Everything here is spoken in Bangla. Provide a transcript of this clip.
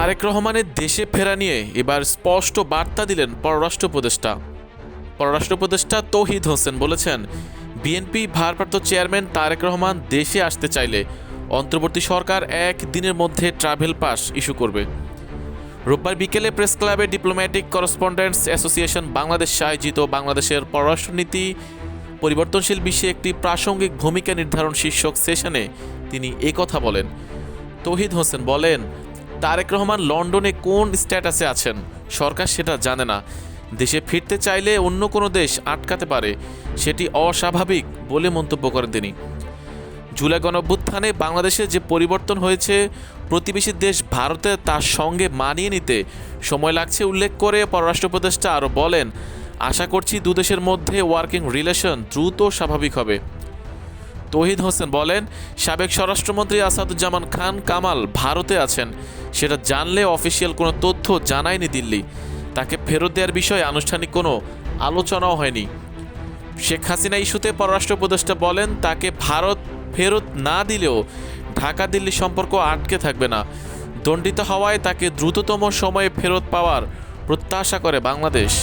তারেক রহমানের দেশে ফেরা নিয়ে এবার স্পষ্ট বার্তা দিলেন পররাষ্ট্র উপদেষ্টা তৌহিদ হোসেন বলেছেন, বিএনপি ভারপ্রাপ্ত চেয়ারম্যান তারেক রহমান দেশে আসতে চাইলে অন্তর্বর্তী সরকার একদিনের মধ্যে ট্রাভেল পাস ইস্যু করবে। রোববার বিকেলে প্রেস ক্লাবে ডিপ্লোম্যাটিক করেসপন্ডেন্টস অ্যাসোসিয়েশন বাংলাদেশ আয়োজিত বাংলাদেশের পররাষ্ট্রনীতি পরিবর্তনশীল বিশ্বে একটি প্রাসঙ্গিক ভূমিকা নির্ধারণ শীর্ষক সেশনে তিনি একথা বলেন। তৌহিদ হোসেন বলেন, তারেক রহমান লন্ডনে কোন স্ট্যাটাসে আছেন সরকার সেটা জানে না। দেশে ফিরতে চাইলে অন্য কোনো দেশ আটকাতে পারে, সেটি অস্বাভাবিক বলে মন্তব্য করেন তিনি। জুলাই গণঅভ্যুত্থানে বাংলাদেশে যে পরিবর্তন হয়েছে, প্রতিবেশী দেশ ভারতে তার সঙ্গে মানিয়ে নিতে সময় লাগছে উল্লেখ করে পররাষ্ট্র উপদেষ্টা আরও বলেন, আশা করছি দুদেশের মধ্যে ওয়ার্কিং রিলেশন দ্রুত স্বাভাবিক হবে। তৌহিদ হোসেন বলেন, সাবেক স্বরাষ্ট্রমন্ত্রী আসাদুজ্জামান খান কামাল ভারতে আছেন, সেটা জানলে অফিসিয়াল কোনো তথ্য জানায়নি দিল্লি। তাকে ফেরত দেওয়ার বিষয়ে আনুষ্ঠানিক কোনো আলোচনাও হয়নি। শেখ হাসিনা ইস্যুতে পররাষ্ট্র উপদেষ্টা বলেন, তাকে ভারত ফেরত না দিলেও ঢাকা দিল্লি সম্পর্ক আটকে থাকবে না। দণ্ডিত হওয়ায় তাকে দ্রুততম সময়ে ফেরত পাওয়ার প্রত্যাশা করে বাংলাদেশ।